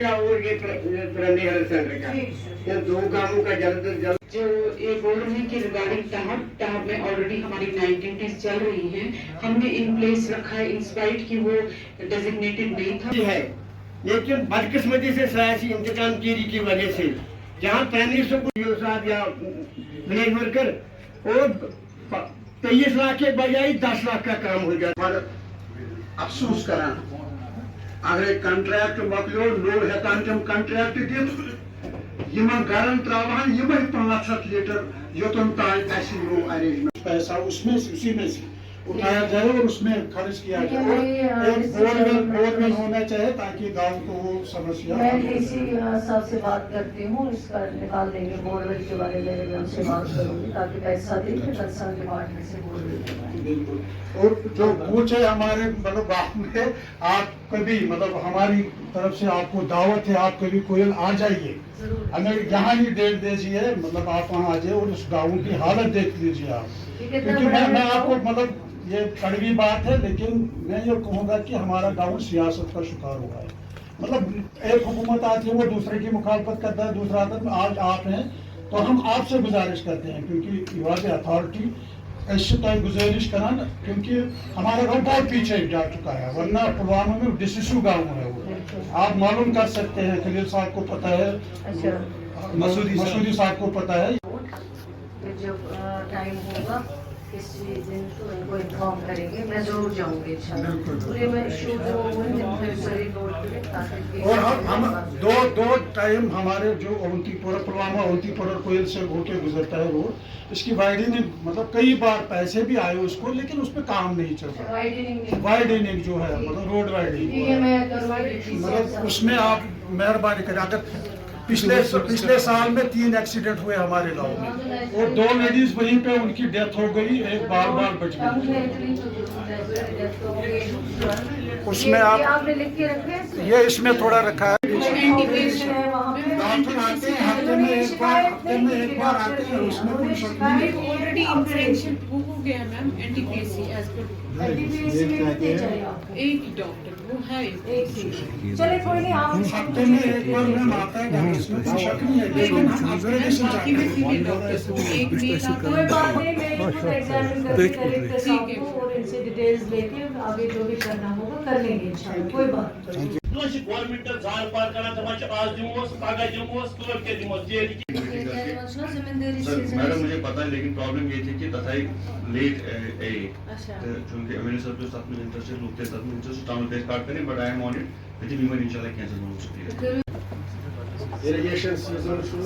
और ये पुराने हेल्थ सेंटर का ये दो कामों का जल्द से जल्द जो ये बोल रहे हैं कि रिगार्डिंग टहब में ऑलरेडी हमारी 9 ड्यूटीज चल रही हैं, हमने इन प्लेस रखा है इंस्पाइट कि वो डेजिग्नेटेड नहीं था है, लेकिन बदकिस्मती से सियासी इंतकाम गिरी की वजह से जहाँ पैनलिस्टों को साहब या विलेज वर्कर और 23 लाख के बजाय 10 लाख का काम हो जाता है। अफसोस करान अगर कंट्रैक्ट मकलो लोग हेकान तम कंट्रैक्ट दित यमन गरन त्रावान यम 500 लीटर योतन तान अरेंजमेंट पैसा उसमें उसी में से उठाया जाए और उसमें खर्च किया जाए। एक बोरवेल होना चाहिए ताकि गांव को वो समस्या। मैं डीसी साहब से बात करती हूँ, इसका निकाल देंगे बोरवेल के बारे में, मैं उनसे बात करूँगी ताकि पैसा देंगे कंसर्न डिपार्टमेंट से बोरवेल। बिल्कुल। और जो पूछ है हमारे मतलब गाँव में, आप कभी मतलब हमारी तरफ से आपको दावत है, आप कभी कोयल आ जाइए, हमें यहाँ ही डेट दीजिए, मतलब आप वहाँ आ जाइए और उस गाँव की हालत देख लीजिए आप। क्योंकि मैं आपको मतलब ये कड़वी बात है, लेकिन मैं ये कहूँगा कि हमारा गाँव सियासत का शिकार हुआ है। मतलब एक हुकूमत आती है वो दूसरे की मुखालफत करता है, दूसरा आता है। आज आप हैं तो हम आपसे गुजारिश करते हैं, क्योंकि यू आर द अथॉरिटी, ऐसे तो गुजारिश करा, क्योंकि हमारा गाँव बहुत पीछे जा चुका है, वरना पुलवामा में डिसिसू गाँव है वो। आप मालूम कर सकते हैं, खलील साहब को पता है, मसूदी साहब को पता है। जब टाइम होगा इस दिन तो इनको इन्फॉर्म करेंगे, मैं जरूर जाऊंगी पूरे में इशू जो और हम दो टाइम हमारे जो अवंतीपुरा पुलवामा अवंतीपुरा कोयल से होके गुजरता है रोड, इसकी वाइडनिंग मतलब कई बार पैसे भी आए उसको, लेकिन उस पर काम नहीं चल रहा। वाइडनिंग जो है मतलब रोड वाइडनिंग, मतलब उसमें आप मेहरबानी करें। अगर पिछले साल में 3 एक्सीडेंट हुए हमारे गांव में और 2 लेडीज वहीं पे उनकी डेथ हो गई, एक बाल बच गई। उसमें आप ये इसमें थोड़ा रखा है, डॉक्टर आते हैं हफ्ते में एक बार आते हैं, उसमें कोई शक नहीं। ऑलरेडी इंटरेक्शन हो गया मैम, एंटीपीसी एज पर एक ही डॉक्टर वो है, चले कोई नहीं, आप हफ्ते में एक बार मैम आता है, उसमें कोई शक नहीं है, लेकिन हम ऑब्जर्वेशन चाहते हैं। कोई बात नहीं, मैं इनको एग्जामिन करके कलेक्टर साहब को और इनसे डिटेल्स लेके आगे जो भी करना होगा कर लेंगे इंशाल्लाह, कोई बात नहीं। गवर्नमेंट झाड़ पार करा तो आज दिमोस पगा दिमोस तो के दिमोस जेल की। सर मैडम मुझे पता है, लेकिन प्रॉब्लम ये थी कि तथाई लेट ए चूंकि मेरे सब जो साथ में इंटरेस्टेड लोग थे, साथ में इंटरेस्ट टाउन पेज कार्ड करें, but I am on it with memer इंशाल्लाह कैंसिल हो सकती है। इरिगेशन सीजन शुरू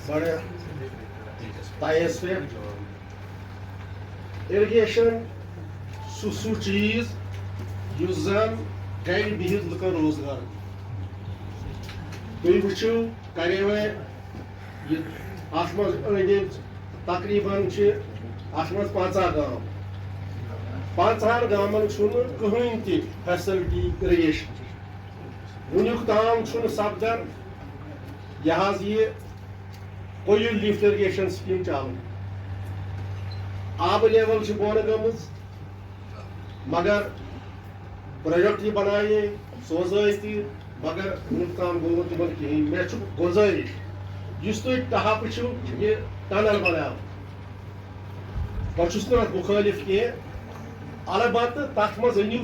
बड़े तायस पे इरिगेशन सु चीज युस जन गैर बिहित लुकन रोजगार तुम वुचो करे अत मज तकरीबन 50 गांव 50 गांवन कहीं ती फैसिलिटी इरिगेशन वुनिक ताम सपदान यह ये कोयल लिफ्ट इरिगेशन स्कीम चालू, आब लेवल बोन गमज, मगर प्रोजेक्ट ये बनाए सोजाई ती, मगर नुकसान गो तुम कहीं। मे गुजारिश तुम टहप ये टनल बनाव बहुत मुखालिफ कह, अलबत् तथ मज अनिव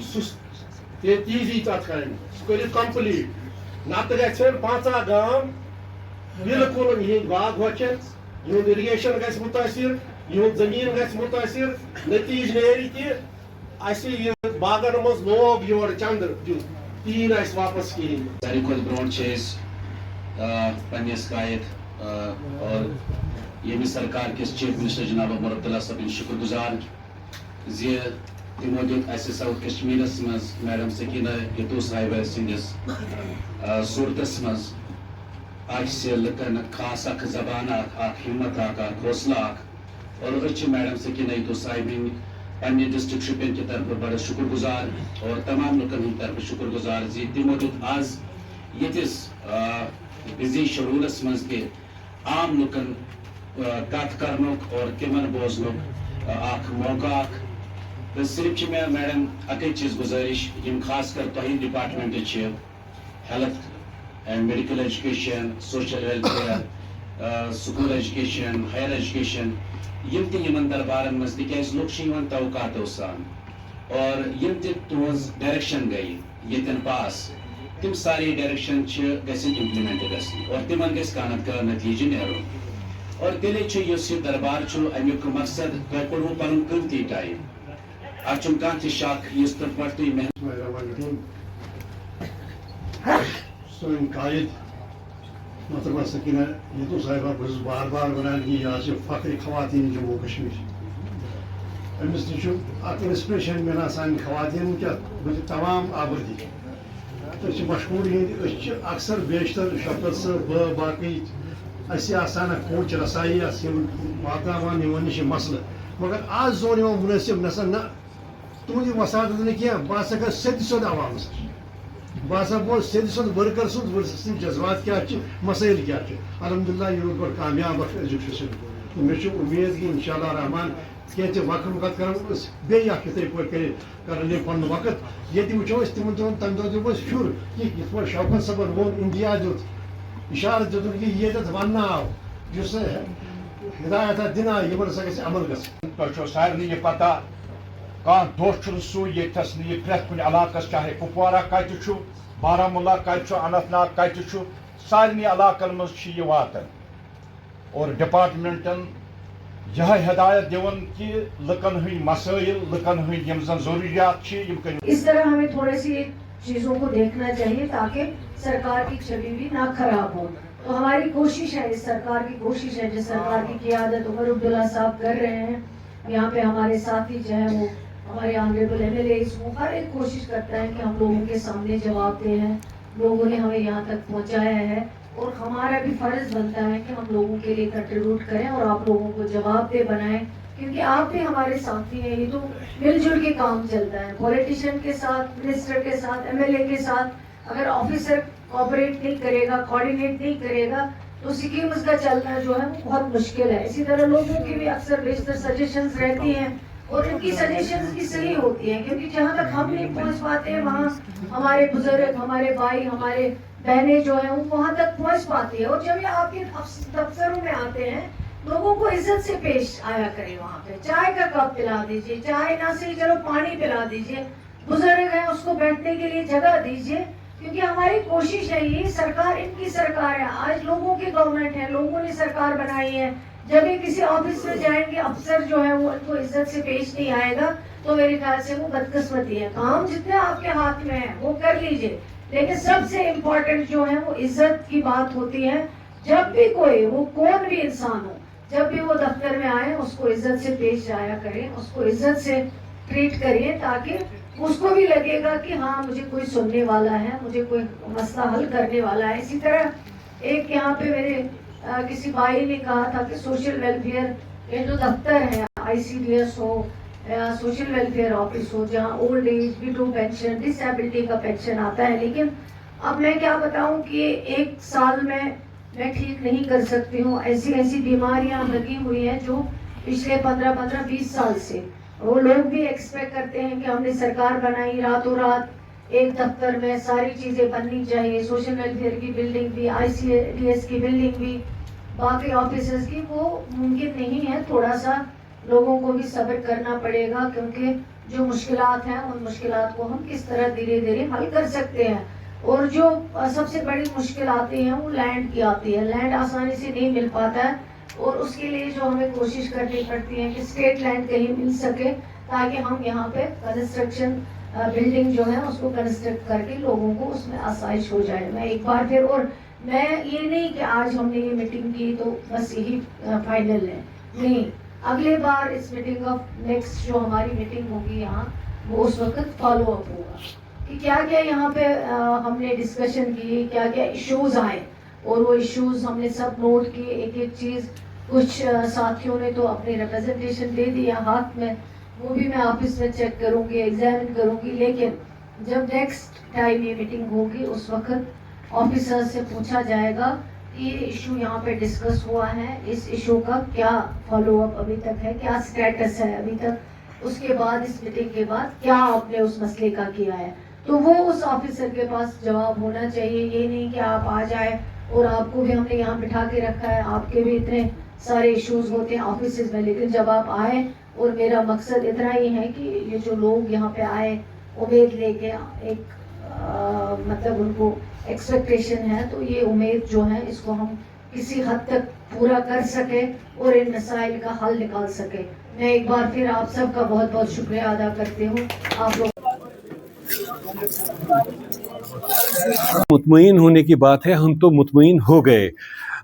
तीजी तथ कर सह कम्प्लीट, नत ग 50 गांव बिल्कुल यह बाग वचन, यह इरिगेशन ग मुतासर, यह जमीन ग मुतासर, नतीज नी बागन मज लोग योर चंद तीन वापस कहें। सारी खुद ब्रोह पन्नस कायद और यमि सरकार किस चीफ मिनिस्टर जनाब उमर अब्दुल्ला साहब शुक्रगुजार जे तमो दित साउथ कश्मीर मज मैडम सकीना यतूस हाईवे सिंदिस सूरतस मज लुकन खास जबान हिम्मत हौसला और मैडम सकीना यतूस साहिब पन्ने डिस्ट्रिक्ट शुपियन की तरफ बड़ा शुक्रगुजार और तमाम लुकन हंद तरफ शुक्रगुजार जी तमो दित आज यतिस बिजी शेड्यूलस मज के आम लुकन कथ करनुक और तिमन बोजनुक मौका। तो सिर्फ मैं मैडम अक चीज गुजारिश यम खास कर तुम department health and medical education, social welfare, school education, higher education, M تہ یمن دربارن مز تکیاز لوگ یوان توقعاتو سان اور یم تہ تہذ ڈائریکشن گئی یتن پاس تم ساری ڈائریکشن گھن امپلمنٹ گھن اور تمن گھس کانت کا نتیجہ نیرن اور تیلے اس یہ دربار امیک مقصد تہ کوڑو پن قیمتی ٹائم اتھ کھانا تہ شک اس تر پہ تھی محنت سن قائد محترمہ سکینہ یتو صاحبہ بہت بار بار ونان کہ یہ فخر خواتین جموں کشمیر امس تہ انسپریشن ملان سان خواتین کیا تمام آبادی مشہور ہند اکثر بیشتر شفقت صاحب باقی اس پہنچ رسائی واتان یمن نش مسئلہ مگر آج زون مناسب نسا نا تہذ وساطت نا کی بہ سا گھس سیود سیود عوام بہ سا بوز سیود سیود ورکر سن جذبات کیا مسائل کیا الحمدللہ یہ روز بڑھ کامیاب ایجوکیشن مجھے امید کہ انشاءاللہ رحمان کی وقت کریں بیٚیہِ اکھ یِتھٕے پٲٹھۍ کرن پن وقت یہ وچو تمن دۄہن تمہِ دۄہ دیُت اَسہِ پھیُر کہ یِتھ پٲٹھۍ شوکت صٲبن ووٚن انڈیا دیُت اشارٕ دیُتُن کہ ییٚتٮ۪تھ وننہٕ آو یُس ہدایت دِنہٕ آیہِ یِمن ہسا گژھِ عمل گژھُن تۄہہِ چھو سارنٕے یہِ پتہ کانٛہہ دۄہ چھُنہٕ سُہ ییٚتھس نہٕ یہِ پرٛٮ۪تھ کُنہِ علاقس چاہے کُپوارہ کتہِ چھُ بارہمولہ کتہِ چھُ اننت ناگ کتہِ چھُ سارنٕے علاقن منٛز چھِ یہِ واتان اور ڈپارٹمنٹن یہ ہدایت دیون کہ لکن ہند مسائل لکن ہند یم زن ضروریات اس طرح ہمیں تھوڑے سی چیزوں کو دیکھنا چاہیے تاکہ سرکار کی چھوی بھی نہ خراب ہو. تو ہماری کوشش ہے, اس سرکار کی کوشش ہے, جس سرکار کی قیادت عمر عبداللہ صاحب کر رہے ہیں. یہاں پہ ہمارے ساتھی جو ہے وہ ہمارے آنریبل ایم ایل اے وہ ہر ایک کوشش کرتا ہے کہ ہم لوگوں کے سامنے جواب دیں ہیں. لوگوں نے ہمیں یہاں تک پہنچایا ہے اور ہمارا بھی فرض بنتا ہے کہ ہم لوگوں کے لیے کنٹریبیوٹ کریں اور آپ لوگوں کو جواب دہ بنائیں, کیونکہ آپ بھی ہمارے ساتھی ہیں. یہ تو مل جل کے کام چلتا ہے, پولیٹیشین کے ساتھ, منسٹر کے ساتھ, ایم ایل اے کے ساتھ. اگر آفیسر کوآپریٹ نہیں کرے گا, کوآرڈینیٹ نہیں کرے گا تو اسکیمز کا چلنا جو ہے وہ بہت مشکل ہے. اسی طرح لوگوں کی بھی اکثر بیشتر سجیشنز رہتی ہیں اور ان کی سجیشنز بھی صحیح ہوتی ہیں, کیونکہ جہاں تک ہم نہیں پہنچ پاتے ہیں وہاں ہمارے بزرگ, ہمارے بھائی, ہمارے بہنیں جو ہیں وہ وہاں تک پہنچ پاتی ہے. اور جب یہ آپ کے دفتروں میں آتے ہیں لوگوں کو عزت سے پیش آیا کریں. وہاں پہ چائے کا کپ پلا دیجیے, چائے نہ صحیح چلو پانی پلا دیجیے, بزرگ ہیں اس کو بیٹھنے کے لیے جگہ دیجیے, کیونکہ ہماری کوشش ہے. یہ سرکار ان کی سرکار ہے, آج لوگوں کی گورنمنٹ ہے, لوگوں نے سرکار بنائی ہے. جب یہ کسی آفس میں جائیں گے افسر جو ہے وہ ان کو عزت سے پیش نہیں آئے گا تو میرے خیال سے وہ بدقسمتی ہے. کام جتنے آپ کے ہاتھ میں ہے وہ کر لیجیے, لیکن سب سے امپورٹنٹ جو ہے وہ عزت کی بات ہوتی ہے. جب بھی کوئی وہ کون بھی انسان ہو, جب بھی وہ دفتر میں آئے اس کو عزت سے پیش آیا کریں, اس کو عزت سے ٹریٹ کریے تاکہ اس کو بھی لگے گا کہ ہاں مجھے کوئی سننے والا ہے, مجھے کوئی مسئلہ حل کرنے والا ہے. اسی طرح ایک یہاں پہ میرے کسی بھائی نے کہا تھا کہ سوشل ویلفیئر یہ جو دفتر ہے, آئی سی ڈی ایس ہو, سوشل ویلفیئر آفس ہو, جہاں اولڈ ایج, وڈو پینشن, ڈسیبلٹی کا پینشن آتا ہے, لیکن اب میں کیا بتاؤں کہ ایک سال میں ٹھیک نہیں کر سکتی ہوں. ایسی بیماریاں لگی ہوئی ہیں جو پچھلے 15-20 سال سے, وہ لوگ بھی ایکسپیکٹ کرتے ہیں کہ ہم نے سرکار بنائی, راتوں رات ایک دفتر میں ساری چیزیں بننی چاہیے, سوشل ویلفیئر کی بلڈنگ بھی, آئی سی ڈی ایس کی بلڈنگ بھی, باقی آفیسز کی, وہ ممکن نہیں ہے. تھوڑا سا لوگوں کو بھی صبر کرنا پڑے گا, کیونکہ جو مشکلات ہیں ان مشکلات کو ہم کس طرح دھیرے دھیرے حل کر سکتے ہیں. اور جو سب سے بڑی مشکل آتی ہیں وہ لینڈ کی آتی ہے. لینڈ آسانی سے نہیں مل پاتا ہے اور اس کے لیے جو ہمیں کوشش کرنی پڑتی ہے کہ اسٹیٹ لینڈ کہیں مل سکے تاکہ ہم یہاں پہ کنسٹرکشن بلڈنگ جو ہے اس کو کنسٹرکٹ کر کے لوگوں کو اس میں آسائش ہو جائے. میں ایک بار پھر, اور میں یہ نہیں کہ آج ہم نے یہ میٹنگ کی تو بس یہی فائنل ہے, نہیں, اگلے بار اس میٹنگ آف نیکسٹ جو ہماری میٹنگ ہوگی یہاں وہ اس وقت فالو اپ ہوگا کہ کیا کیا یہاں پہ ہم نے ڈسکشن کی, کیا کیا ایشوز آئے, اور وہ ایشوز ہم نے سب نوٹ کیے. ایک ایک چیز کچھ ساتھیوں نے تو اپنے ریپرزنٹیشن دے دیا ہاتھ میں, وہ بھی میں آفس میں چیک کروں گی, ایگزامن کروں گی. لیکن جب نیکسٹ ٹائم یہ میٹنگ ہوگی اس وقت آفیسر سے پوچھا جائے گا کہ یہ ایشو یہاں پہ ڈسکس ہوا ہے, اس ایشو کا کیا فالو اپ ابھی تک ہے, کیا اسٹیٹس ہے ابھی تک, اس کے بعد اس میٹنگ کے بعد کیا آپ نے اس مسئلے کا کیا ہے. तो वो उस ऑफिसर के पास जवाब होना चाहिए। ये नहीं कि आप आ जाए और आपको भी हमने यहाँ बिठा के रखा है, आपके भी इतने सारे इश्यूज होते हैं ऑफिस में, लेकिन जब आप आए, और मेरा मकसद इतना ही है कि ये जो लोग यहाँ पे आए उम्मीद लेके, एक मतलब उनको एक्सपेक्टेशन है, तो ये उम्मीद जो है इसको हम किसी हद तक पूरा कर सके और इन मसाइल का हल निकाल सके। मैं एक बार फिर आप सबका बहुत बहुत शुक्रिया अदा करती हूँ। आप लोग मुतमईन होने की बात है, हम तो मुतमईन हो गए।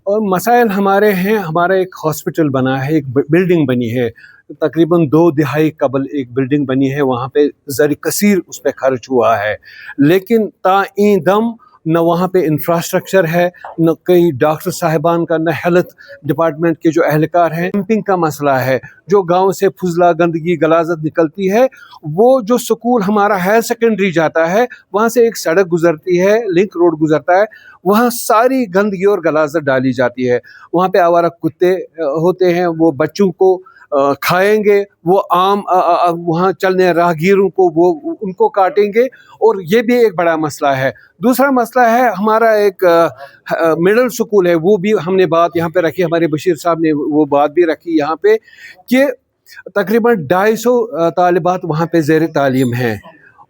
और मसाइल हमारे हैं, हमारा एक हॉस्पिटल बना है, एक बिल्डिंग बनी है, तकरीबन 2 दहाई कबल एक बिल्डिंग बनी है, वहाँ पे ज़र कसीर उस पर खर्च हुआ है, लेकिन ताईं दम न वहाँ पे इंफ्रास्ट्रक्चर है, न कई डॉक्टर साहिबान का, न हेल्थ डिपार्टमेंट के जो अहलकार हैं। डंपिंग का मसला है, जो गांव से फुजला गंदगी गलाजत निकलती है, वो जो स्कूल हमारा हायर सेकेंडरी जाता है, वहाँ से एक सड़क गुजरती है, लिंक रोड गुजरता है, वहाँ सारी गंदगी और गलाजत डाली जाती है। वहाँ पे आवारा कुत्ते होते हैं, वो बच्चों को खाएंगे, वो आम वहाँ चलने राहगीरों को वो उनको काटेंगे, और ये भी एक बड़ा मसला है। दूसरा मसला है हमारा एक मिडिल स्कूल है, वो भी हमने बात यहाँ पे रखी, हमारे बशीर साहब ने वो बात भी रखी यहाँ पे कि तकरीबन 250 तालिबात वहाँ पे ज़ेर तालीम हैं,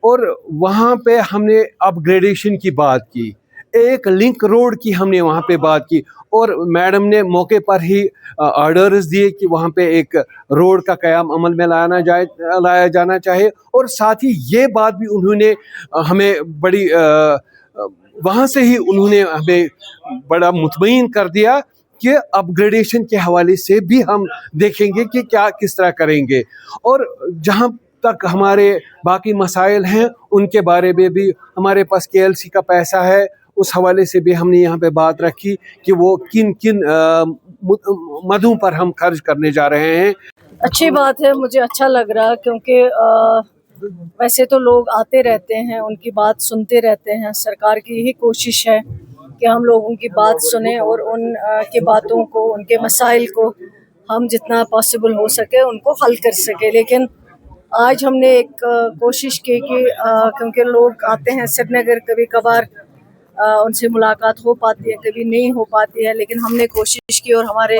और वहाँ पे हमने अपग्रेडेशन की बात की, एक लिंक रोड की हमने वहाँ पे बात की, और मैडम ने मौके पर ही ऑर्डर्स दिए कि वहाँ पे एक रोड का क़याम अमल में लाया जाना चाहिए। और साथ ही ये बात भी उन्होंने हमें बड़ी वहाँ से ही उन्होंने हमें बड़ा मुतमईन कर दिया कि अपग्रेडेशन के हवाले से भी हम देखेंगे कि क्या किस तरह करेंगे, और जहाँ तक हमारे बाकी मसाइल हैं उनके बारे में भी हमारे पास KLC का पैसा है, उस हवाले से भी हमने यहाँ पे बात रखी कि वो किन किन मदों पर हम खर्च करने जा रहे हैं। अच्छी बात है, मुझे अच्छा लग रहा, क्योंकि वैसे तो लोग आते रहते हैं, उनकी बात सुनते रहते हैं। सरकार की यही कोशिश है कि हम लोगों की बात सुने और उन की बातों को, उनके मसाइल को हम जितना पॉसिबल हो सके उनको हल कर सके। लेकिन आज हमने एक कोशिश की कि क्योंकि लोग आते हैं श्रीनगर, कभी कभार उनसे मुलाकात हो पाती है, कभी नहीं हो पाती है, लेकिन हमने कोशिश की, और हमारे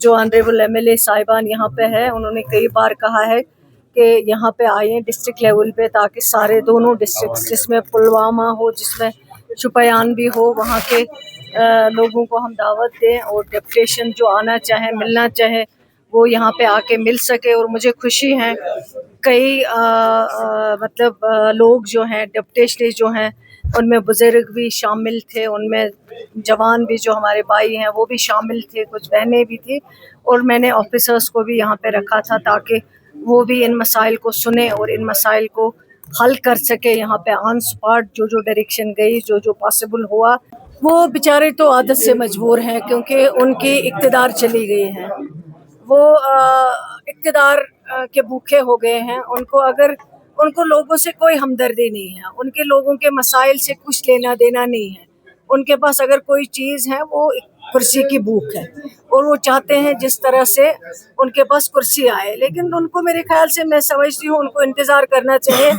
जो ऑनरेबल MLA साहिबान यहाँ पे है, उन्होंने कई बार कहा है कि यहाँ पे आए डिस्ट्रिक्ट लेवल पे, ताकि सारे दोनों डिस्ट्रिक्ट, जिसमें पुलवामा हो, जिसमें शुपियान भी हो, वहाँ के लोगों को हम दावत दें, और डेपुटेशन जो आना चाहे, मिलना चाहे, वो यहाँ पे आके मिल सके। और मुझे खुशी है कई लोग जो हैं, डेपुटेशन जो हैं, उनमें बुजुर्ग भी शामिल थे, उनमें जवान भी जो हमारे भाई हैं वो भी शामिल थे, कुछ बहनें भी थी, और मैंने ऑफिसर्स को भी यहाँ पे रखा था ताकि वो भी इन मसाइल को सुने और इन मसाइल को हल कर सके। यहाँ पे ऑन स्पॉट जो डायरेक्शन गई, जो पॉसिबल हुआ, वो बेचारे तो आदत से मजबूर हैं, क्योंकि उनकी इक़्तिदार चली गई है, वो इक़्तिदार के भूखे हो गए हैं। उनको लोगों से कोई हमदर्दी नहीं है, उनके लोगों के मसाइल से कुछ लेना देना नहीं है। उनके पास अगर कोई चीज़ है, वो कुर्सी की भूख है, और वो चाहते हैं जिस तरह से उनके पास कुर्सी आए। लेकिन उनको, मेरे ख्याल से, मैं समझती हूँ, उनको इंतज़ार करना चाहिए।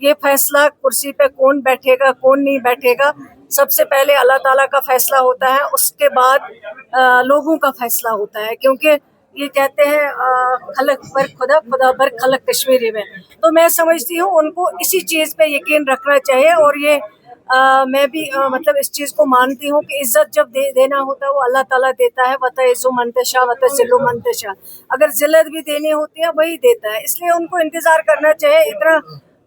ये फैसला कुर्सी पे कौन बैठेगा, कौन नहीं बैठेगा, सबसे पहले अल्लाह ताला का फैसला होता है, उसके बाद लोगों का फैसला होता है। क्योंकि ये कहते हैं खलक पर खुदा, खुदा पर खलक कश्मीरी में। तो मैं समझती हूँ उनको इसी चीज़ पे यकीन रखना चाहिए। और ये मैं भी इस चीज़ को मानती हूँ कि इज़्ज़त जब देना होता है वो अल्लाह ताला देता है, वतइज़्ज़ु मन तशा वतज़िल्लु मन तशा। अगर ज़िल्लत भी देनी होती है वही देता है, इसलिए उनको इंतज़ार करना चाहिए। इतना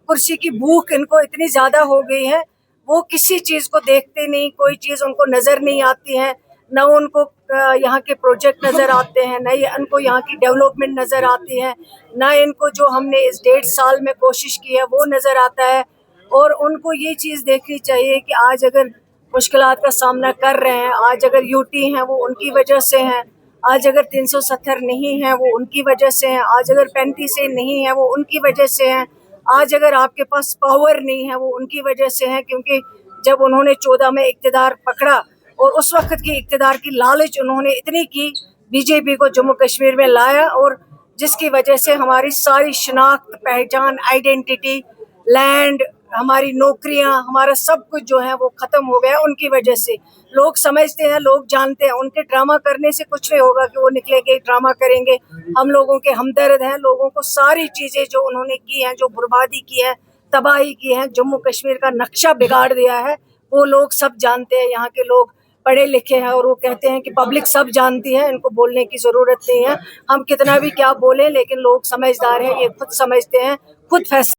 कुर्सी की भूख इनको इतनी ज़्यादा हो गई है, वो किसी चीज़ को देखते नहीं, कोई चीज़ उनको नज़र नहीं आती है, न उनको यहाँ के प्रोजेक्ट नज़र आते हैं, न इनको यहाँ की डेवलपमेंट नज़र आती है, न इनको जो हमने इस 1.5 साल में कोशिश की है वो नज़र आता है। और उनको ये चीज़ देखनी चाहिए कि आज अगर मुश्किलात का सामना कर रहे हैं, आज अगर UT हैं वो उनकी वजह से हैं, आज अगर 370 नहीं है वो उनकी वजह से हैं, आज अगर 35 नहीं है वो उनकी वजह से हैं, आज अगर आपके पास पावर नहीं है वो उनकी वजह से है। क्योंकि जब उन्होंने 14 में इक़्तिदार पकड़ा, और उस वक्त की इक़्तिदार की लालच उन्होंने इतनी की, BJP को जम्मू कश्मीर में लाया, और जिसकी वजह से हमारी सारी शनाख्त, पहचान, आइडेंटिटी, लैंड, हमारी नौकरियां, हमारा सब कुछ जो है वो ख़त्म हो गया उनकी वजह से। लोग समझते हैं, लोग जानते हैं, उनके ड्रामा करने से कुछ नहीं होगा कि वो निकलेंगे ड्रामा करेंगे। हम लोगों के हमदर्द हैं, लोगों को सारी चीज़ें जो उन्होंने की हैं, जो बर्बादी की है, तबाही की है, जम्मू कश्मीर का नक्शा बिगाड़ दिया है, वो लोग सब जानते हैं। यहाँ के लोग पढ़े लिखे हैं और वो कहते हैं कि पब्लिक सब जानती है, इनको बोलने की ज़रूरत नहीं है। हम कितना भी क्या बोलें, लेकिन लोग समझदार हैं, ये खुद समझते हैं, खुद फैसला